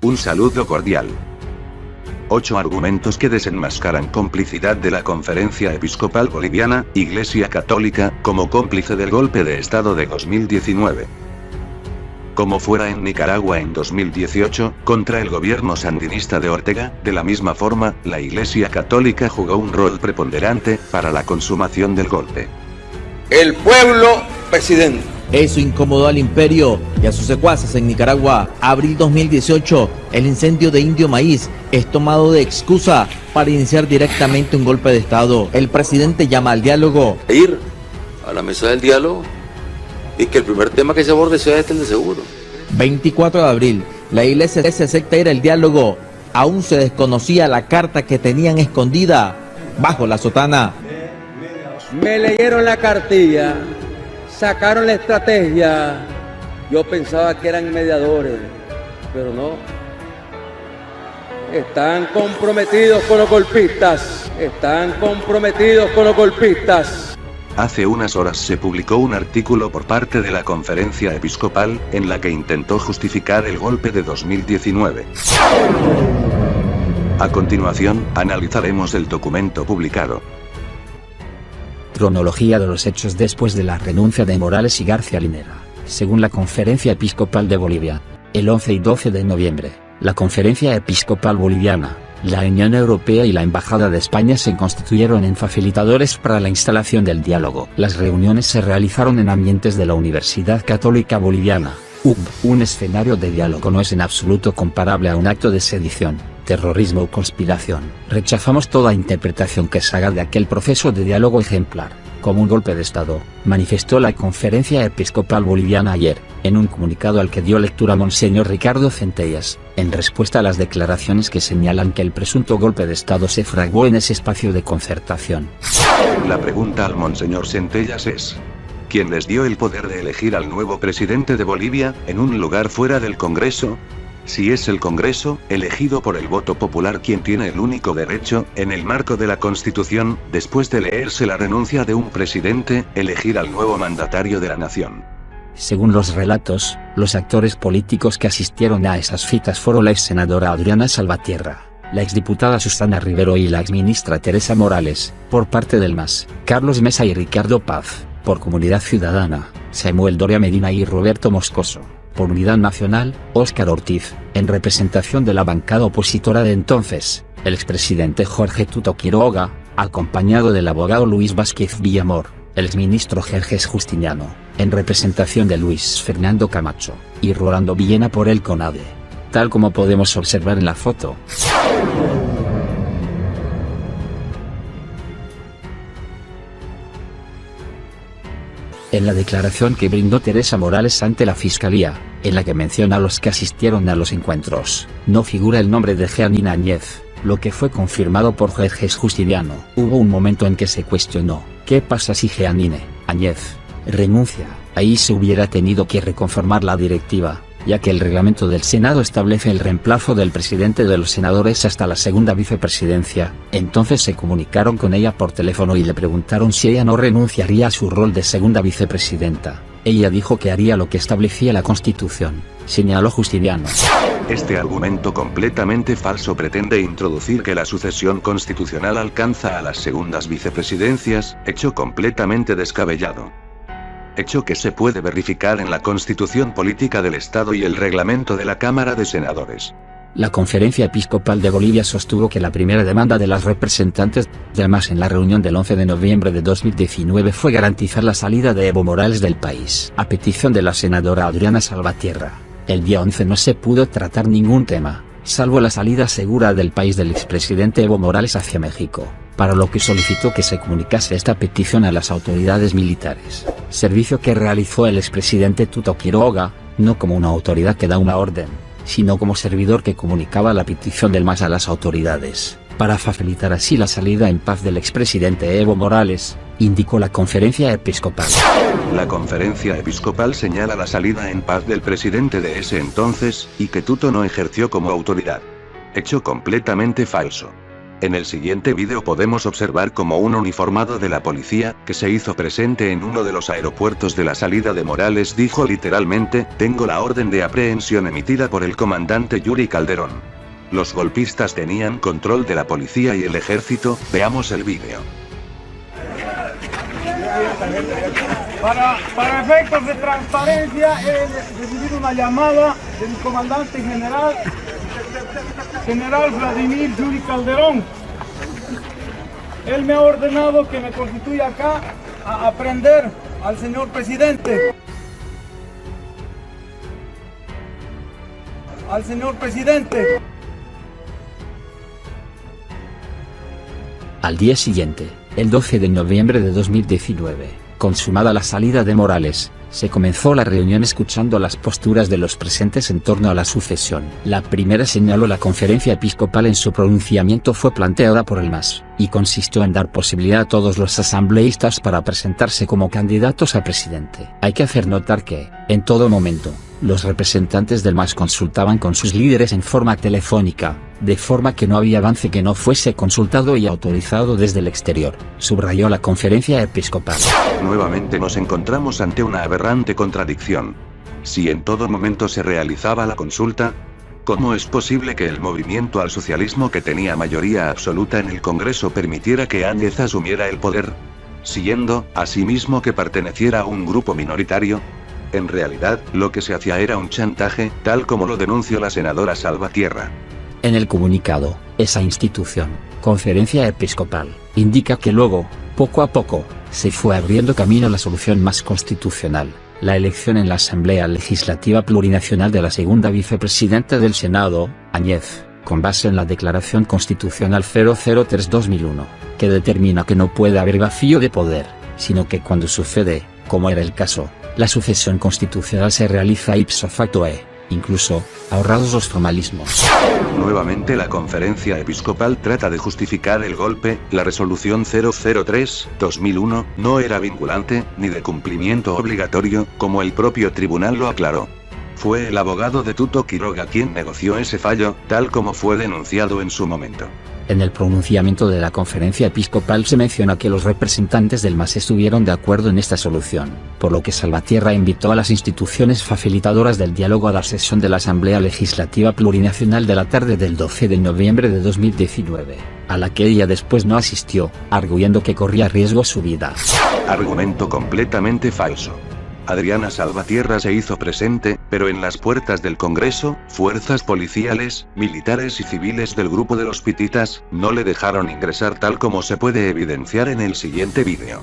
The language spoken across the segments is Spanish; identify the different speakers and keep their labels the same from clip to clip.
Speaker 1: Un saludo cordial. 8 argumentos que desenmascaran complicidad de la Conferencia Episcopal Boliviana, Iglesia Católica, como cómplice del golpe de Estado de 2019. Como fuera en Nicaragua en 2018, contra el gobierno sandinista de Ortega, de la misma forma, la Iglesia Católica jugó un rol preponderante para la consumación del golpe.
Speaker 2: El pueblo, presidente.
Speaker 3: Eso incomodó al imperio y a sus secuaces en Nicaragua. Abril 2018, el incendio de Indio Maíz es tomado de excusa para iniciar directamente un golpe de Estado. El presidente llama al diálogo.
Speaker 2: Ir a la mesa del diálogo y que el primer tema que se aborde sea el de seguro.
Speaker 3: 24 de abril, la iglesia se acepta ir al diálogo. Aún se desconocía la carta que tenían escondida bajo la sotana.
Speaker 4: Me leyeron la cartilla, sacaron la estrategia. Yo pensaba que eran mediadores, pero no. Están comprometidos con los golpistas. Están comprometidos con los golpistas.
Speaker 1: Hace unas horas se publicó un artículo por parte de la Conferencia Episcopal, en la que intentó justificar el golpe de 2019. A continuación, analizaremos el documento publicado.
Speaker 5: Cronología de los hechos después de la renuncia de Morales y García Linera. Según la Conferencia Episcopal de Bolivia, el 11 y 12 de noviembre, la Conferencia Episcopal Boliviana, la Unión Europea y la Embajada de España se constituyeron en facilitadores para la instalación del diálogo. Las reuniones se realizaron en ambientes de la Universidad Católica Boliviana, UCB. Un escenario de diálogo no es en absoluto comparable a un acto de sedición, terrorismo o conspiración. Rechazamos toda interpretación que se haga de aquel proceso de diálogo ejemplar como un golpe de Estado, manifestó la Conferencia Episcopal Boliviana ayer, en un comunicado al que dio lectura Monseñor Ricardo Centellas, en respuesta a las declaraciones que señalan que el presunto golpe de Estado se fraguó en ese espacio de concertación.
Speaker 1: La pregunta al Monseñor Centellas es: ¿quién les dio el poder de elegir al nuevo presidente de Bolivia, en un lugar fuera del Congreso? Si es el Congreso, elegido por el voto popular, quien tiene el único derecho, en el marco de la Constitución, después de leerse la renuncia de un presidente, elegir al nuevo mandatario de la nación.
Speaker 5: Según los relatos, los actores políticos que asistieron a esas citas fueron la ex senadora Adriana Salvatierra, la exdiputada Susana Rivero y la exministra Teresa Morales, por parte del MAS, Carlos Mesa y Ricardo Paz, por Comunidad Ciudadana, Samuel Doria Medina y Roberto Moscoso, por Unidad Nacional, Óscar Ortiz, en representación de la bancada opositora de entonces, el expresidente Jorge Tuto Quiroga, acompañado del abogado Luis Vázquez Villamor, el exministro Jerjes Justiniano, en representación de Luis Fernando Camacho, y Rolando Villena por el CONADE, tal como podemos observar en la foto. En la declaración que brindó Teresa Morales ante la Fiscalía, en la que menciona a los que asistieron a los encuentros, no figura el nombre de Jeanine Áñez, lo que fue confirmado por Jerjes Justiniano. Hubo un momento en que se cuestionó, ¿qué pasa si Jeanine Áñez renuncia? Ahí se hubiera tenido que reconformar la directiva, ya que el reglamento del Senado establece el reemplazo del presidente de los senadores hasta la segunda vicepresidencia. Entonces se comunicaron con ella por teléfono y le preguntaron si ella no renunciaría a su rol de segunda vicepresidenta. Ella dijo que haría lo que establecía la Constitución, señaló Justiniano.
Speaker 1: Este argumento completamente falso pretende introducir que la sucesión constitucional alcanza a las segundas vicepresidencias, hecho completamente descabellado. Hecho que se puede verificar en la Constitución Política del Estado y el reglamento de la Cámara de Senadores.
Speaker 5: La Conferencia Episcopal de Bolivia sostuvo que la primera demanda de las representantes del MAS en la reunión del 11 de noviembre de 2019 fue garantizar la salida de Evo Morales del país. A petición de la senadora Adriana Salvatierra, el día 11 no se pudo tratar ningún tema, salvo la salida segura del país del expresidente Evo Morales hacia México, para lo que solicitó que se comunicase esta petición a las autoridades militares, servicio que realizó el expresidente Tuto Quiroga, no como una autoridad que da una orden, sino como servidor que comunicaba la petición del MAS a las autoridades, para facilitar así la salida en paz del expresidente Evo Morales, indicó la Conferencia Episcopal.
Speaker 1: La Conferencia Episcopal señala la salida en paz del presidente de ese entonces, y que Tuto no ejerció como autoridad. Hecho completamente falso. En el siguiente vídeo podemos observar cómo un uniformado de la policía, que se hizo presente en uno de los aeropuertos de la salida de Morales, dijo literalmente: "Tengo la orden de aprehensión emitida por el comandante Yuri Calderón". Los golpistas tenían control de la policía y el ejército. Veamos el vídeo.
Speaker 6: Para efectos de transparencia, he recibido una llamada de mi comandante general Vladimir Yuri Calderón. Él me ha ordenado que me constituya acá a aprender al señor presidente. Al señor presidente.
Speaker 5: Al día siguiente, el 12 de noviembre de 2019, consumada la salida de Morales, se comenzó la reunión escuchando las posturas de los presentes en torno a la sucesión. La primera, señaló la conferencia episcopal en su pronunciamiento, fue planteada por el MAS, y consistió en dar posibilidad a todos los asambleístas para presentarse como candidatos a presidente. Hay que hacer notar que, en todo momento, los representantes del MAS consultaban con sus líderes en forma telefónica, de forma que no había avance que no fuese consultado y autorizado desde el exterior, subrayó la conferencia episcopal.
Speaker 1: Nuevamente nos encontramos ante una aberrante contradicción. Si en todo momento se realizaba la consulta, ¿cómo es posible que el movimiento al socialismo, que tenía mayoría absoluta en el Congreso, permitiera que Áñez asumiera el poder, siendo, asimismo, que perteneciera a un grupo minoritario? En realidad, lo que se hacía era un chantaje, tal como lo denunció la senadora Salvatierra.
Speaker 5: En el comunicado, esa institución, Conferencia Episcopal, indica que luego, poco a poco, se fue abriendo camino a la solución más constitucional, la elección en la Asamblea Legislativa Plurinacional de la segunda vicepresidenta del Senado, Áñez, con base en la Declaración Constitucional 003/2001, que determina que no puede haber vacío de poder, sino que cuando sucede, como era el caso, la sucesión constitucional se realiza ipso facto incluso, ahorrados los formalismos.
Speaker 1: Nuevamente la conferencia episcopal trata de justificar el golpe. La resolución 003/2001 no era vinculante, ni de cumplimiento obligatorio, como el propio tribunal lo aclaró. Fue el abogado de Tuto Quiroga quien negoció ese fallo, tal como fue denunciado en su momento.
Speaker 5: En el pronunciamiento de la conferencia episcopal se menciona que los representantes del MAS estuvieron de acuerdo en esta solución, por lo que Salvatierra invitó a las instituciones facilitadoras del diálogo a la sesión de la Asamblea Legislativa Plurinacional de la tarde del 12 de noviembre de 2019, a la que ella después no asistió, arguyendo que corría riesgo su vida.
Speaker 1: Argumento completamente falso. Adriana Salvatierra se hizo presente, pero en las puertas del Congreso, fuerzas policiales, militares y civiles del grupo de los Pititas no le dejaron ingresar, tal como se puede evidenciar en el siguiente vídeo.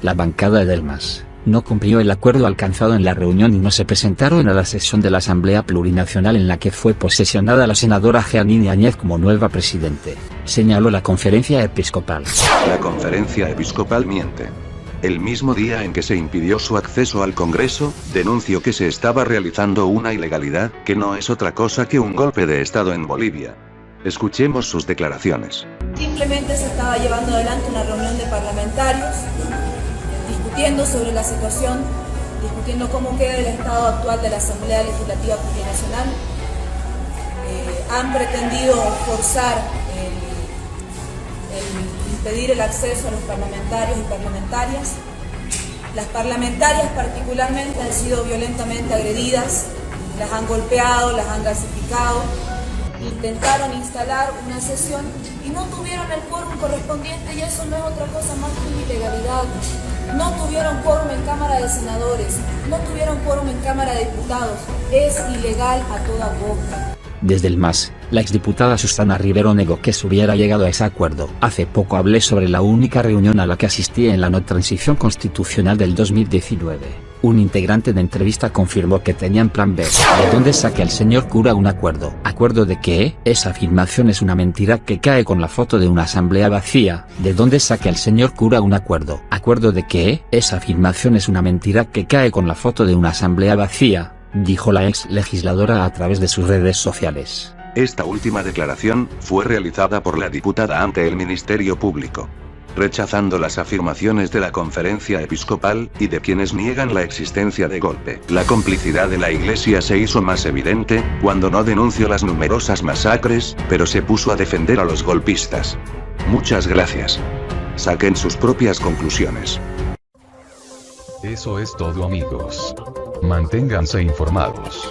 Speaker 5: La bancada del MAS no cumplió el acuerdo alcanzado en la reunión y no se presentaron a la sesión de la Asamblea Plurinacional en la que fue posesionada la senadora Jeanine Áñez como nueva presidente, señaló la conferencia episcopal.
Speaker 1: La conferencia episcopal miente. El mismo día en que se impidió su acceso al Congreso, denunció que se estaba realizando una ilegalidad, que no es otra cosa que un golpe de Estado en Bolivia. Escuchemos sus declaraciones.
Speaker 7: Simplemente se estaba llevando adelante una reunión de parlamentarios, discutiendo sobre la situación, discutiendo cómo queda el estado actual de la Asamblea Legislativa Plurinacional. Han pretendido forzar el impedir el acceso a los parlamentarios y parlamentarias. Las parlamentarias particularmente han sido violentamente agredidas, las han golpeado, las han gasificado. Intentaron instalar una sesión y no tuvieron el quórum correspondiente, y eso no es otra cosa más que una ilegalidad. No tuvieron quórum en Cámara de Senadores, no tuvieron quórum en Cámara de Diputados. Es ilegal a toda boca.
Speaker 5: Desde el MAS, la exdiputada Susana Rivero negó que se hubiera llegado a ese acuerdo. Hace poco hablé sobre la única reunión a la que asistí en la no transición constitucional del 2019. Un integrante de entrevista confirmó que tenían plan B. ¿De dónde saca el señor cura un acuerdo? ¿Acuerdo de qué? Esa afirmación es una mentira que cae con la foto de una asamblea vacía. ¿De dónde saca el señor cura un acuerdo? ¿Acuerdo de qué? Esa afirmación es una mentira que cae con la foto de una asamblea vacía, dijo la ex legisladora a través de sus redes sociales.
Speaker 1: Esta última declaración fue realizada por la diputada ante el Ministerio Público. rechazando las afirmaciones de la conferencia episcopal, y de quienes niegan la existencia de golpe. La complicidad de la Iglesia se hizo más evidente, cuando no denunció las numerosas masacres, pero se puso a defender a los golpistas. Muchas gracias. Saquen sus propias conclusiones.
Speaker 8: Eso es todo, amigos. Manténganse informados.